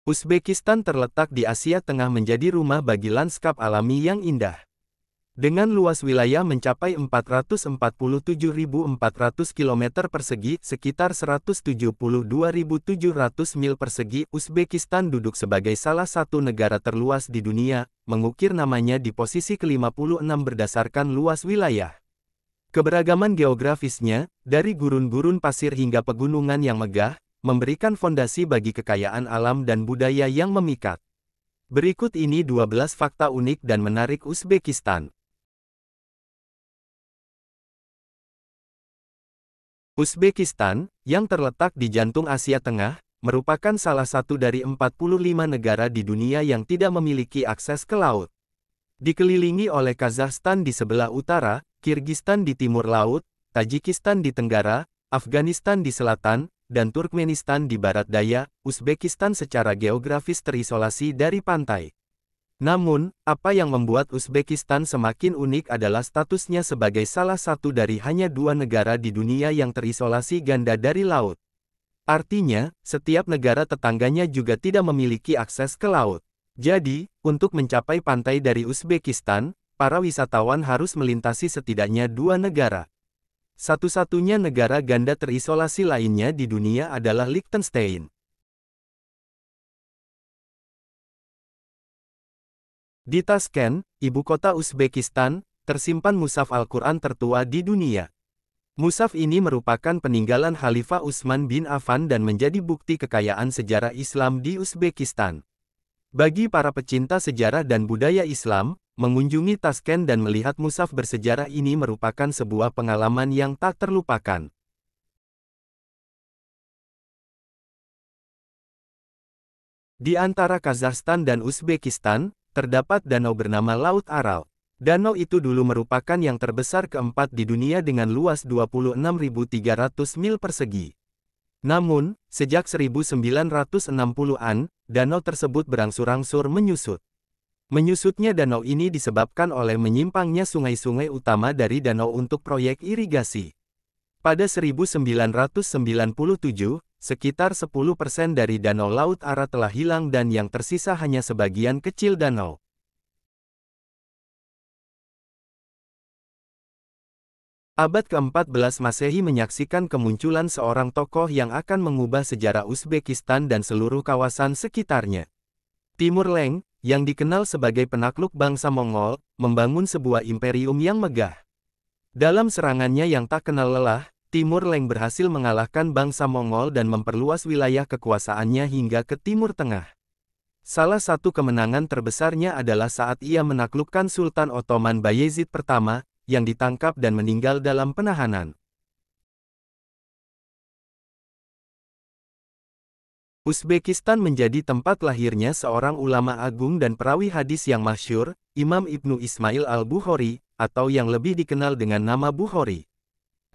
Uzbekistan terletak di Asia Tengah menjadi rumah bagi lanskap alami yang indah. Dengan luas wilayah mencapai 447.400 km persegi, sekitar 172.700 mil persegi, Uzbekistan duduk sebagai salah satu negara terluas di dunia, mengukir namanya di posisi ke-56 berdasarkan luas wilayah. Keberagaman geografisnya, dari gurun-gurun pasir hingga pegunungan yang megah, memberikan fondasi bagi kekayaan alam dan budaya yang memikat. Berikut ini 12 fakta unik dan menarik Uzbekistan. Uzbekistan, yang terletak di jantung Asia Tengah, merupakan salah satu dari 45 negara di dunia yang tidak memiliki akses ke laut. Dikelilingi oleh Kazakhstan di sebelah utara, Kirgistan di timur laut, Tajikistan di tenggara, Afghanistan di selatan, dan Turkmenistan di barat daya, Uzbekistan secara geografis terisolasi dari pantai. Namun, apa yang membuat Uzbekistan semakin unik adalah statusnya sebagai salah satu dari hanya 2 negara di dunia yang terisolasi ganda dari laut. Artinya, setiap negara tetangganya juga tidak memiliki akses ke laut. Jadi, untuk mencapai pantai dari Uzbekistan, para wisatawan harus melintasi setidaknya 2 negara. Satu-satunya negara ganda terisolasi lainnya di dunia adalah Liechtenstein. Di Tashkent, ibu kota Uzbekistan, tersimpan mushaf Al-Quran tertua di dunia. Mushaf ini merupakan peninggalan Khalifah Utsman bin Affan dan menjadi bukti kekayaan sejarah Islam di Uzbekistan. Bagi para pecinta sejarah dan budaya Islam, mengunjungi Tashkent dan melihat mushaf bersejarah ini merupakan sebuah pengalaman yang tak terlupakan. Di antara Kazakhstan dan Uzbekistan, terdapat danau bernama Laut Aral. Danau itu dulu merupakan yang terbesar keempat di dunia dengan luas 26.300 mil persegi. Namun, sejak 1960-an, danau tersebut berangsur-angsur menyusut. Menyusutnya danau ini disebabkan oleh menyimpangnya sungai-sungai utama dari danau untuk proyek irigasi. Pada 1997, sekitar 10% dari danau Laut Aral telah hilang dan yang tersisa hanya sebagian kecil danau. Abad ke-14 Masehi menyaksikan kemunculan seorang tokoh yang akan mengubah sejarah Uzbekistan dan seluruh kawasan sekitarnya. Timur Leng, yang dikenal sebagai penakluk bangsa Mongol, membangun sebuah imperium yang megah. Dalam serangannya yang tak kenal lelah, Timur Leng berhasil mengalahkan bangsa Mongol dan memperluas wilayah kekuasaannya hingga ke Timur Tengah. Salah satu kemenangan terbesarnya adalah saat ia menaklukkan Sultan Ottoman Bayezid pertama, yang ditangkap dan meninggal dalam penahanan. Uzbekistan menjadi tempat lahirnya seorang ulama agung dan perawi hadis yang masyhur, Imam Ibnu Ismail al-Bukhari, atau yang lebih dikenal dengan nama Bukhari.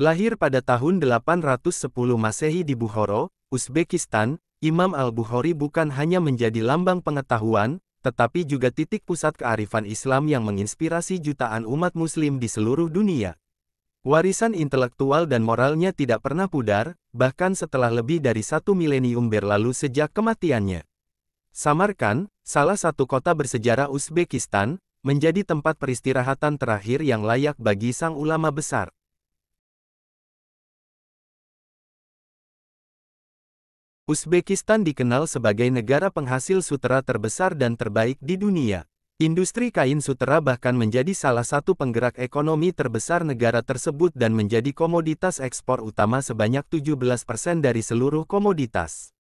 Lahir pada tahun 810 Masehi di Bukhara, Uzbekistan, Imam al-Bukhari bukan hanya menjadi lambang pengetahuan, tetapi juga titik pusat kearifan Islam yang menginspirasi jutaan umat Muslim di seluruh dunia. Warisan intelektual dan moralnya tidak pernah pudar, bahkan setelah lebih dari 1 milenium berlalu sejak kematiannya. Samarkand, salah satu kota bersejarah Uzbekistan, menjadi tempat peristirahatan terakhir yang layak bagi sang ulama besar. Uzbekistan dikenal sebagai negara penghasil sutera terbesar dan terbaik di dunia. Industri kain sutera bahkan menjadi salah satu penggerak ekonomi terbesar negara tersebut dan menjadi komoditas ekspor utama sebanyak 17% dari seluruh komoditas.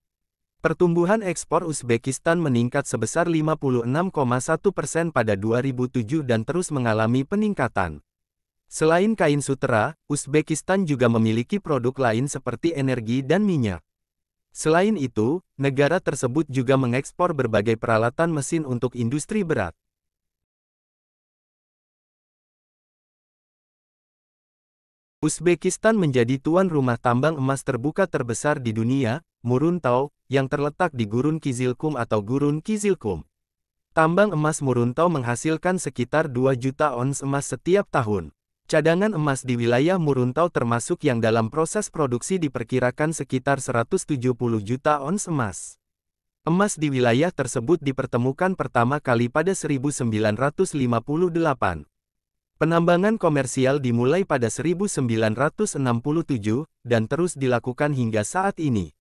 Pertumbuhan ekspor Uzbekistan meningkat sebesar 56,1% pada 2007 dan terus mengalami peningkatan. Selain kain sutera, Uzbekistan juga memiliki produk lain seperti energi dan minyak. Selain itu, negara tersebut juga mengekspor berbagai peralatan mesin untuk industri berat. Uzbekistan menjadi tuan rumah tambang emas terbuka terbesar di dunia, Muruntau, yang terletak di Gurun Kizilkum atau Gurun Kizilkum. Tambang emas Muruntau menghasilkan sekitar 2 juta ons emas setiap tahun. Cadangan emas di wilayah Muruntau termasuk yang dalam proses produksi diperkirakan sekitar 170 juta ons emas. Emas di wilayah tersebut dipertemukan pertama kali pada 1958. Penambangan komersial dimulai pada 1967, dan terus dilakukan hingga saat ini.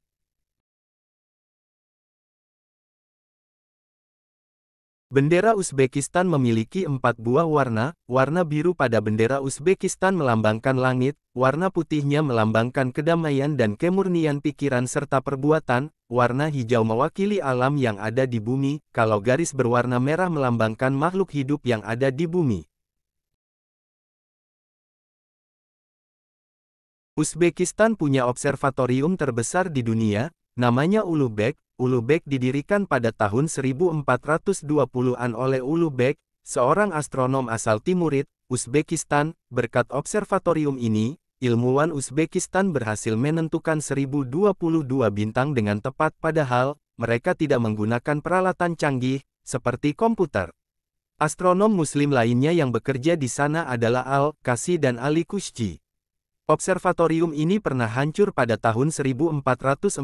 Bendera Uzbekistan memiliki 4 buah warna. Warna biru pada bendera Uzbekistan melambangkan langit, warna putihnya melambangkan kedamaian dan kemurnian pikiran serta perbuatan, warna hijau mewakili alam yang ada di bumi, kalau garis berwarna merah melambangkan makhluk hidup yang ada di bumi. Uzbekistan punya observatorium terbesar di dunia, namanya Ulugh-Bek. Ulugh-Bek didirikan pada tahun 1420-an oleh Ulugh-Bek, seorang astronom asal Timurid, Uzbekistan. Berkat observatorium ini, ilmuwan Uzbekistan berhasil menentukan 1022 bintang dengan tepat, padahal mereka tidak menggunakan peralatan canggih, seperti komputer. Astronom Muslim lainnya yang bekerja di sana adalah Al-Kasi dan Ali Kushji. Observatorium ini pernah hancur pada tahun 1449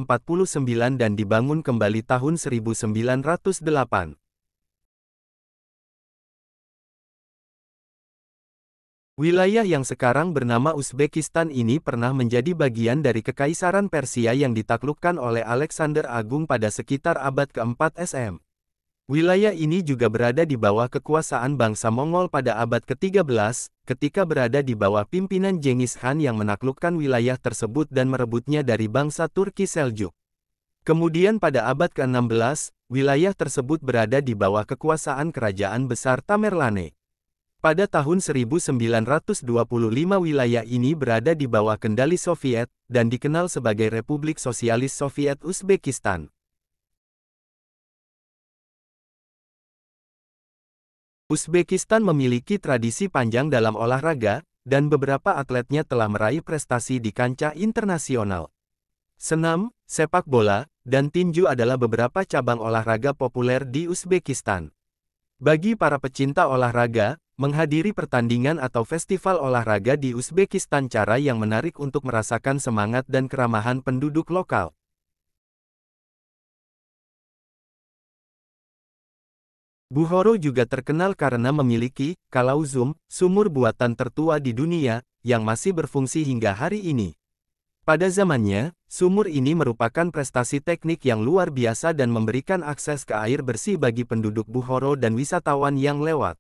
dan dibangun kembali tahun 1908. Wilayah yang sekarang bernama Uzbekistan ini pernah menjadi bagian dari Kekaisaran Persia yang ditaklukkan oleh Alexander Agung pada sekitar abad ke-4 SM. Wilayah ini juga berada di bawah kekuasaan bangsa Mongol pada abad ke-13, ketika berada di bawah pimpinan Genghis Khan yang menaklukkan wilayah tersebut dan merebutnya dari bangsa Turki Seljuk. Kemudian pada abad ke-16, wilayah tersebut berada di bawah kekuasaan Kerajaan Besar Tamerlane. Pada tahun 1925 wilayah ini berada di bawah kendali Soviet, dan dikenal sebagai Republik Sosialis Soviet Uzbekistan. Uzbekistan memiliki tradisi panjang dalam olahraga, dan beberapa atletnya telah meraih prestasi di kancah internasional. Senam, sepak bola, dan tinju adalah beberapa cabang olahraga populer di Uzbekistan. Bagi para pecinta olahraga, menghadiri pertandingan atau festival olahraga di Uzbekistan cara yang menarik untuk merasakan semangat dan keramahan penduduk lokal. Bukhara juga terkenal karena memiliki Kalauzum, sumur buatan tertua di dunia, yang masih berfungsi hingga hari ini. Pada zamannya, sumur ini merupakan prestasi teknik yang luar biasa dan memberikan akses ke air bersih bagi penduduk Bukhara dan wisatawan yang lewat.